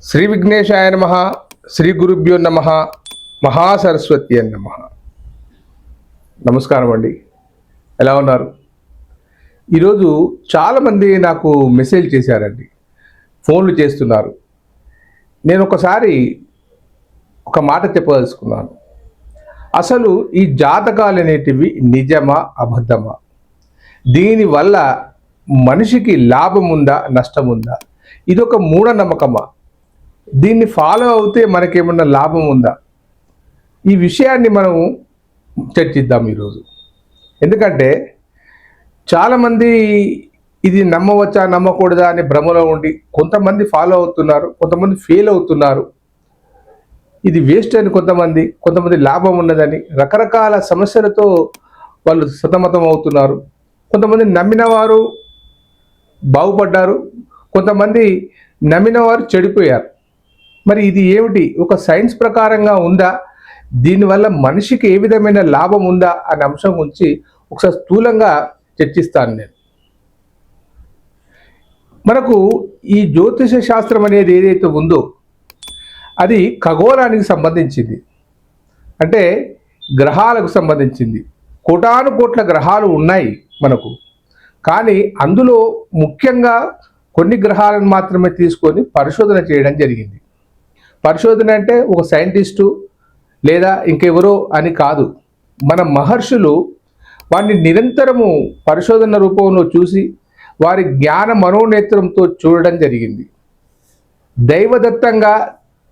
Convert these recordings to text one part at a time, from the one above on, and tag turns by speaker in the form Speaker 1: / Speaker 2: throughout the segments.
Speaker 1: శ్రీ విఘ్నేశాయ నమః. శ్రీ గురుభ్యో నమః. మహాసరస్వతి అని నమః. నమస్కారం అండి, ఎలా ఉన్నారు? ఈరోజు చాలామంది నాకు మెసేజ్ చేశారండి, ఫోన్లు చేస్తున్నారు. నేను ఒకసారి ఒక మాట చెప్పదలుచుకున్నాను. అసలు ఈ జాతకాలు అనేటివి నిజమా అబద్ధమా? దీనివల్ల మనిషికి లాభం ఉందా నష్టం ఉందా? ఇదొక మూఢనమ్మకమా? దీన్ని ఫాలో అవుతే మనకేమన్నా లాభం ఉందా? ఈ విషయాన్ని మనం చర్చిద్దాం ఈరోజు. ఎందుకంటే చాలామంది ఇది నమ్మవచ్చా నమ్మకూడదా అనే భ్రమలో ఉండి కొంతమంది ఫాలో అవుతున్నారు, కొంతమంది ఫెయిల్ అవుతున్నారు. ఇది వేస్ట్ అని కొంతమంది లాభం ఉన్నదని రకరకాల సమస్యలతో వాళ్ళు సతమతం అవుతున్నారు. కొంతమంది నమ్మిన వారు బాగుపడ్డారు, కొంతమంది నమ్మిన వారు చెడిపోయారు. మరి ఇది ఏమిటి? ఒక సైన్స్ ప్రకారంగా ఉందా? దీనివల్ల మనిషికి ఏ విధమైన లాభం ఉందా అనే అంశం గురించి ఒకసారి స్థూలంగా చర్చిస్తాను నేను. మనకు ఈ జ్యోతిష శాస్త్రం అనేది ఏదైతే ఉందో అది ఖగోళానికి సంబంధించింది, అంటే గ్రహాలకు సంబంధించింది. కోటాను కోట్ల గ్రహాలు ఉన్నాయి మనకు, కానీ అందులో ముఖ్యంగా కొన్ని గ్రహాలను మాత్రమే తీసుకొని పరిశోధన చేయడం జరిగింది. పరిశోధన అంటే ఒక సైంటిస్టు లేదా ఇంకెవరో అని కాదు. మన మహర్షులు వాటిని నిరంతరము పరిశోధన రూపంలో చూసి వారి జ్ఞాన మనోనేత్రంతో చూడడం జరిగింది. దైవదత్తంగా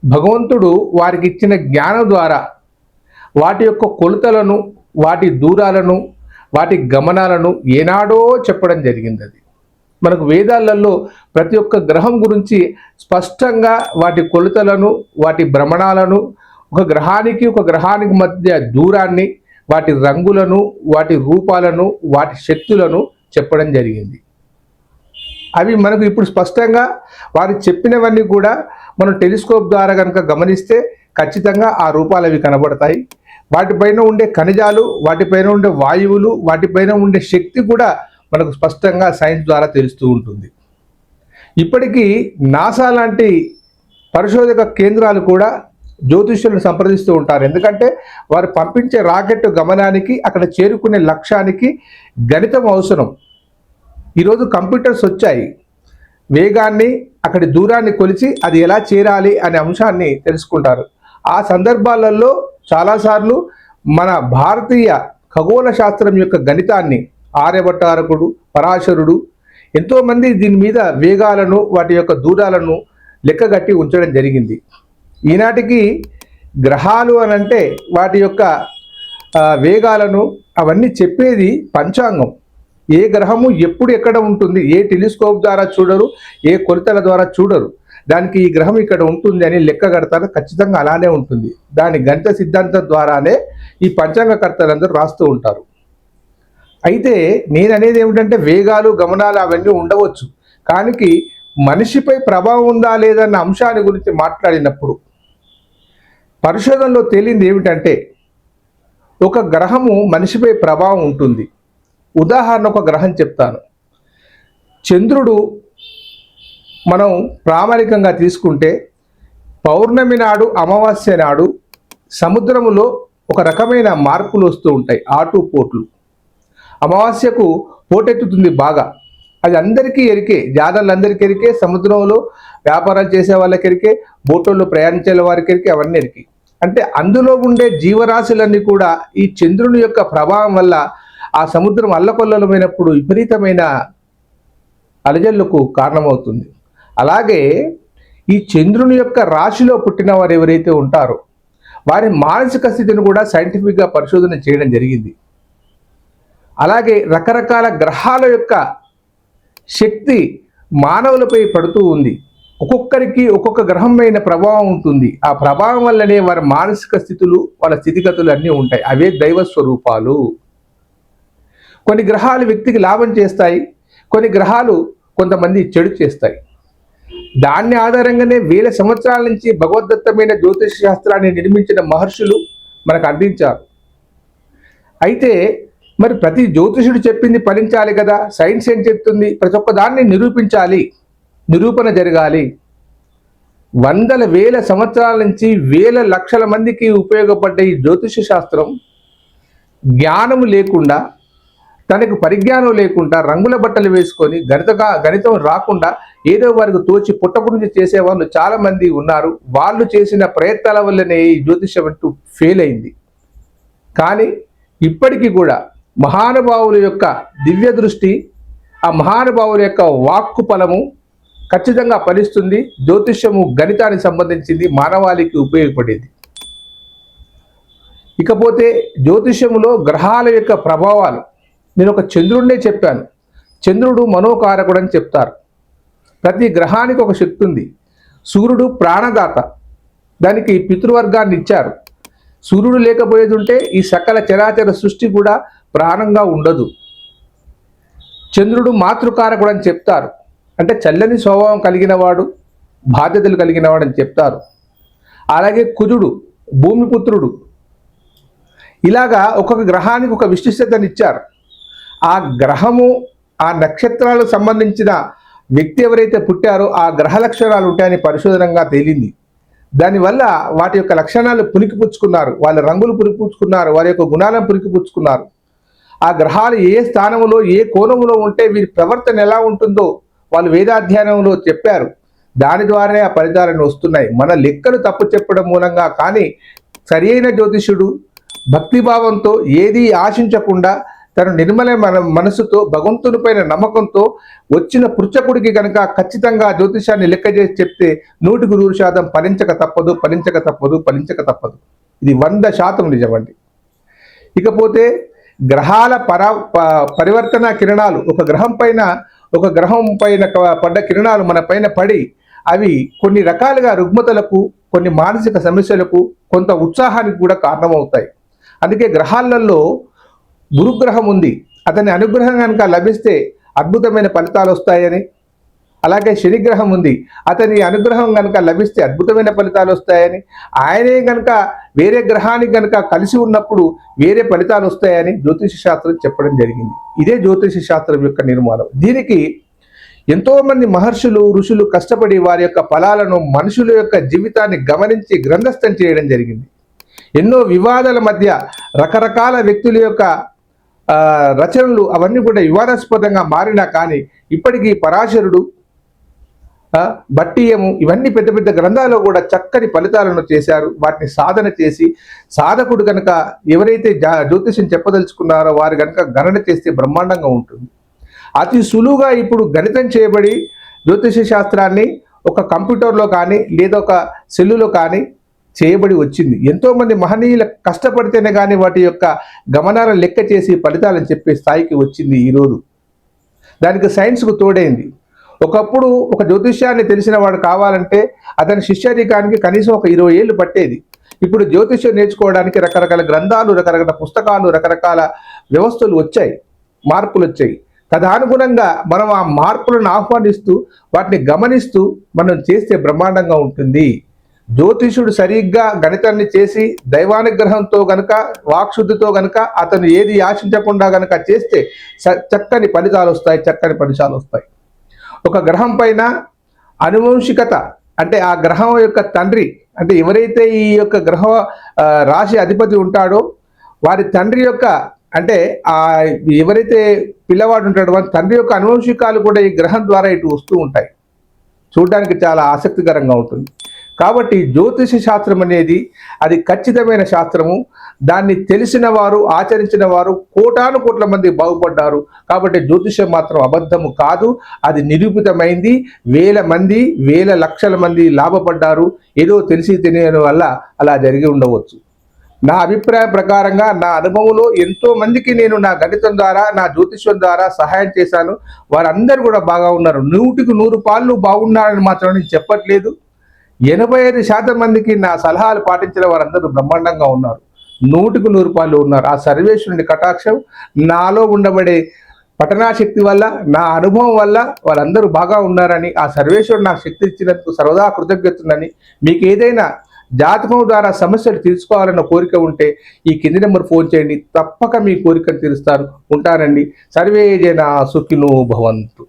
Speaker 1: భగవంతుడు వారికి ఇచ్చిన జ్ఞానం ద్వారా వాటి యొక్క కొలతలను, వాటి దూరాలను, వాటి గమనాలను ఏనాడో చెప్పడం జరిగింది. అది మనకు వేదాలలో ప్రతి ఒక్క గ్రహం గురించి స్పష్టంగా వాటి కొలతలను, వాటి భ్రమణాలను, ఒక గ్రహానికి మధ్య దూరాన్ని, వాటి రంగులను, వాటి రూపాలను, వాటి శక్తులను చెప్పడం జరిగింది. అవి మనకు ఇప్పుడు స్పష్టంగా వారు చెప్పినవన్నీ కూడా మనం టెలిస్కోప్ ద్వారా కనుక గమనిస్తే ఖచ్చితంగా ఆ రూపాలు అవి కనబడతాయి. వాటిపైన ఉండే ఖనిజాలు, వాటిపైన ఉండే వాయువులు, వాటిపైన ఉండే శక్తి కూడా మనకు స్పష్టంగా సైన్స్ ద్వారా తెలుస్తూ ఉంటుంది. ఇప్పటికీ నాసా లాంటి పరిశోధక కేంద్రాలు కూడా జ్యోతిష్యులను సంప్రదిస్తూ ఉంటారు. ఎందుకంటే వారు పంపించే రాకెట్ గమనానికి, అక్కడ చేరుకునే లక్ష్యానికి గణితం అవసరం. ఈరోజు కంప్యూటర్స్ వచ్చాయి, వేగాన్ని, అక్కడి దూరాన్ని కొలిచి అది ఎలా చేరాలి అనే అంశాన్ని తెలుసుకుంటారు. ఆ సందర్భాలలో చాలాసార్లు మన భారతీయ ఖగోళ శాస్త్రం యొక్క గణితాన్ని ఆర్యభట్టారకుడు, పరాశరుడు ఎంతోమంది దీని మీద వేగాలను, వాటి యొక్క దూరాలను లెక్కగట్టి ఉంచడం జరిగింది. ఈనాటికి గ్రహాలు అనంటే వాటి యొక్క వేగాలను అవన్నీ చెప్పేది పంచాంగం. ఏ గ్రహము ఎప్పుడు ఎక్కడ ఉంటుంది, ఏ టెలిస్కోప్ ద్వారా చూడరు, ఏ కొలతల ద్వారా చూడరు. దానికి ఈ గ్రహం ఇక్కడ ఉంటుంది అని లెక్క కడతారు, ఖచ్చితంగా అలానే ఉంటుంది. దాని గణిత సిద్ధాంతం ద్వారానే ఈ పంచాంగకర్తలందరూ రాస్తూ ఉంటారు. అయితే నేను అనేది ఏమిటంటే వేగాలు, గమనాలు అవన్నీ ఉండవచ్చు, కానీ మనిషిపై ప్రభావం ఉందా లేదన్న అంశాన్ని గురించి మాట్లాడినప్పుడు పరిశోధనలో తేలింది ఏమిటంటే ఒక గ్రహము మనిషిపై ప్రభావం ఉంటుంది. ఉదాహరణ ఒక గ్రహం చెప్తాను. చంద్రుడు మనం ప్రామాణికంగా తీసుకుంటే పౌర్ణమి నాడు, అమావాస్య నాడు సముద్రములో ఒక రకమైన మార్పులు వస్తూ ఉంటాయి, ఆటుపోట్లు. అమావాస్యకు పోటెత్తుతుంది బాగా, అది అందరికీ ఎరికే, జాతరలందరికీ ఎరికే, సముద్రంలో వ్యాపారాలు చేసే వాళ్ళకి ఎరికే, బోటుల్లో ప్రయాణించే వారికి ఎరికే, అవన్నీ ఎరికే. అంటే అందులో ఉండే జీవరాశులన్నీ కూడా ఈ చంద్రుని యొక్క ప్రభావం వల్ల ఆ సముద్రం అల్లకొల్లలమైనప్పుడు విపరీతమైన అలజల్లకు కారణమవుతుంది. అలాగే ఈ చంద్రుని యొక్క రాశిలో పుట్టిన వారు ఎవరైతే ఉంటారో వారి మానసిక స్థితిని కూడా సైంటిఫిక్గా పరిశోధన చేయడం జరిగింది. అలాగే రకరకాల గ్రహాల యొక్క శక్తి మానవులపై పడుతూ ఉంది. ఒక్కొక్కరికి ఒక్కొక్క గ్రహం పైన ప్రభావం ఉంటుంది. ఆ ప్రభావం వల్లనే వారి మానసిక స్థితులు, వాళ్ళ స్థితిగతులు అన్నీ ఉంటాయి. అవే దైవ స్వరూపాలు. కొన్ని గ్రహాలు వ్యక్తికి లాభం చేస్తాయి, కొన్ని గ్రహాలు కొంతమంది చెడు చేస్తాయి. దాన్ని ఆధారంగానే వేల సంవత్సరాల నుంచి భగవద్దత్తమైన జ్యోతిష శాస్త్రాన్ని నిర్మించిన మహర్షులు మనకు అందించారు. అయితే మరి ప్రతి జ్యోతిషుడు చెప్పింది ఫలించాలి కదా. సైన్స్ ఏం చెప్తుంది? ప్రతి ఒక్క దాన్ని నిరూపించాలి, నిరూపణ జరగాలి. వందల వేల సంవత్సరాల నుంచి వేల లక్షల మందికి ఉపయోగపడ్డ ఈ జ్యోతిష శాస్త్రం జ్ఞానము లేకుండా, తనకు పరిజ్ఞానం లేకుండా, రంగుల బట్టలు వేసుకొని గణితం రాకుండా ఏదో వారికి తోచి పుట్ట గురించి చేసేవాళ్ళు చాలా మంది ఉన్నారు. వాళ్ళు చేసిన ప్రయత్నాల వల్లనే ఈ జ్యోతిషం అంటూ ఫెయిల్ అయింది. కానీ ఇప్పటికీ కూడా మహానుభావుల యొక్క దివ్య దృష్టి, ఆ మహానుభావుల యొక్క వాక్కు ఫలము ఖచ్చితంగా ఫలిస్తుంది. జ్యోతిష్యము గణితానికి సంబంధించింది, మానవాళికి ఉపయోగపడేది. ఇకపోతే జ్యోతిష్యములో గ్రహాల యొక్క ప్రభావాలు, నేను ఒక చంద్రుడినే చెప్పాను. చంద్రుడు మనోకారకుడు అని చెప్తారు. ప్రతి గ్రహానికి ఒక శక్తి ఉంది. సూర్యుడు ప్రాణదాత, దానికి పితృవర్గాన్ని ఇచ్చారు. సూర్యుడు లేకపోయేది ఉంటే ఈ సకల చరాచర సృష్టి కూడా ప్రాణంగా ఉండదు. చంద్రుడు మాతృకారకుడు అని చెప్తారు. అంటే చల్లని స్వభావం కలిగిన వాడు, బాధ్యతలు కలిగిన వాడు అని చెప్తారు. అలాగే కుజుడు భూమిపుత్రుడు. ఇలాగా ఒక్కొక్క గ్రహానికి ఒక విశిష్టతను ఇచ్చారు. ఆ గ్రహము, ఆ నక్షత్రాలకు సంబంధించిన వ్యక్తి ఎవరైతే పుట్టారో ఆ గ్రహ లక్షణాలు ఉంటాయని పరిశోధనంగా తేలింది. దానివల్ల వాటి యొక్క లక్షణాలు పుణికిపుచ్చుకున్నారు, వాళ్ళ రంగులు పుణికిపుచ్చుకున్నారు, వారి యొక్క గుణాలను పుణికిపుచ్చుకున్నారు. ఆ గ్రహాలు ఏ స్థానంలో ఏ కోణంలో ఉంటే వీరి ప్రవర్తన ఎలా ఉంటుందో వాళ్ళు వేదాధ్యయనంలో చెప్పారు. దాని ద్వారానే ఆ ఫలితాలను వస్తున్నాయి. మన లెక్కలు తప్పు చెప్పడం మూలంగా కానీ సరైన జ్యోతిషుడు భక్తిభావంతో ఏది ఆశించకుండా తన నిర్మలమైన మనసుతో భగవంతుని పైన నమ్మకంతో వచ్చిన పృచ్చకుడికి కనుక ఖచ్చితంగా జ్యోతిషాన్ని లెక్క చేసి చెప్తే 100% ఫలించక తప్పదు, ఫలించక తప్పదు, ఫలించక తప్పదు. ఇది 100% నిజమండి. ఇకపోతే గ్రహాల పరివర్తన కిరణాలు, ఒక గ్రహం పైన పడ్డ కిరణాలు మన పైన పడి అవి కొన్ని రకాలుగా రుగ్మతలకు, కొన్ని మానసిక సమస్యలకు, కొంత ఉత్సాహానికి కూడా కారణమవుతాయి. అందుకే గ్రహాలలో గురుగ్రహం ఉంది, అతని అనుగ్రహం కనుక లభిస్తే అద్భుతమైన ఫలితాలు వస్తాయని, అలాగే శనిగ్రహం ఉంది, అతని అనుగ్రహం కనుక లభిస్తే అద్భుతమైన ఫలితాలు వస్తాయని, ఆయనే కనుక వేరే గ్రహానికి కనుక కలిసి ఉన్నప్పుడు వేరే ఫలితాలు వస్తాయని జ్యోతిష శాస్త్రం చెప్పడం జరిగింది. ఇదే జ్యోతిష శాస్త్రం యొక్క నిర్మాణం. దీనికి ఎంతోమంది మహర్షులు, ఋషులు కష్టపడి వారి యొక్క ఫలాలను, మనుషుల యొక్క జీవితాన్ని గమనించి గ్రంథస్థం చేయడం జరిగింది. ఎన్నో వివాదాల మధ్య రకరకాల వ్యక్తుల యొక్క రచనలు అవన్నీ కూడా వివాదాస్పదంగా మారినా కానీ ఇప్పటికీ పరాశరుడు, భట్టియము ఇవన్నీ పెద్ద పెద్ద గ్రంథాల్లో కూడా చక్కని ఫలితాలను చేశారు. వాటిని సాధన చేసి సాధకుడు కనుక ఎవరైతే జ్యోతిషం చెప్పదలుచుకున్నారో వారు కనుక గణన చేస్తే బ్రహ్మాండంగా ఉంటుంది. అతి సులువుగా ఇప్పుడు గణితం చేయబడి జ్యోతిష శాస్త్రాన్ని ఒక కంప్యూటర్లో కానీ లేదా ఒక సెల్లులో కానీ చేయబడి వచ్చింది. ఎంతోమంది మహనీయుల కష్టపడితేనే కానీ వాటి యొక్క గమనాలను లెక్క చేసి ఫలితాలను చెప్పే స్థాయికి వచ్చింది ఈరోజు. దానికి సైన్స్కు తోడైంది. ఒకప్పుడు ఒక జ్యోతిష్యాన్ని తెలిసిన వాడు కావాలంటే అతని శిష్యరికానికి కనీసం ఒక 20 ఏళ్ళు పట్టేది. ఇప్పుడు జ్యోతిష్యం నేర్చుకోవడానికి రకరకాల గ్రంథాలు, రకరకాల పుస్తకాలు, రకరకాల వ్యవస్థలు వచ్చాయి, మార్పులు వచ్చాయి. తదనుగుణంగా మనం ఆ మార్పులను ఆహ్వానిస్తూ వాటిని గమనిస్తూ మనం చేస్తే బ్రహ్మాండంగా ఉంటుంది. జ్యోతిషుడు సరిగ్గా గణితాన్ని చేసి దైవానుగ్రహంతో గనక, వాక్శుద్ధితో గనక అతను ఏది ఆశించకుండా గనక చేస్తే చక్కని ఫలితాలు వస్తాయి, చక్కని ఫలితాలు వస్తాయి. ఒక గ్రహం పైన అనువంశికత అంటే ఆ గ్రహం యొక్క తండ్రి, అంటే ఎవరైతే ఈ యొక్క గ్రహ రాశి అధిపతి ఉంటాడో వారి తండ్రి యొక్క, అంటే ఆ ఎవరైతే పిల్లవాడు ఉంటాడో వారి తండ్రి యొక్క అనువంశికాలు కూడా ఈ గ్రహం ద్వారా ఇటు వస్తూ ఉంటాయి. చూడడానికి చాలా ఆసక్తికరంగా ఉంటుంది. కాబట్టి జ్యోతిష శాస్త్రం అనేది అది ఖచ్చితమైన శాస్త్రము. దాన్ని తెలిసిన వారు, ఆచరించిన వారు కోటాను కోట్ల మంది బాగుపడ్డారు. కాబట్టి జ్యోతిషం మాత్రం అబద్ధము కాదు, అది నిరూపితమైంది. వేల మంది, వేల లక్షల మంది లాభపడ్డారు. ఏదో తెలిసి తెలియని వల్ల అలా జరిగి ఉండవచ్చు. నా అభిప్రాయం ప్రకారంగా, నా అనుభవంలో ఎంతో మందికి నేను నా గణితం ద్వారా, నా జ్యోతిష్యం ద్వారా సహాయం చేశాను. వారందరూ కూడా బాగా ఉన్నారు. 100కి 100 పాళ్ళు బాగున్నారని మాత్రం నేను చెప్పట్లేదు. 85% మందికి నా సలహాలు పాటించిన వారందరూ బ్రహ్మాండంగా ఉన్నారు. 100కి 100 పాళ్ళు ఉన్నారు. ఆ సర్వేశ్వరుని కటాక్షం, నాలో ఉండబడే పఠనాశక్తి వల్ల, నా అనుభవం వల్ల వాళ్ళందరూ బాగా ఉన్నారని, ఆ సర్వేశ్వరుడు నాకు శక్తి ఇచ్చినందుకు సర్వదా కృతజ్ఞతని. మీకు ఏదైనా జాతకం ద్వారా సమస్యలు తీర్చుకోవాలన్న కోరిక ఉంటే ఈ కింది నెంబర్ ఫోన్ చేయండి, తప్పక మీ కోరికను తీరుస్తారు. ఉంటానండి. సర్వే జనా సుఖినో భవంతు.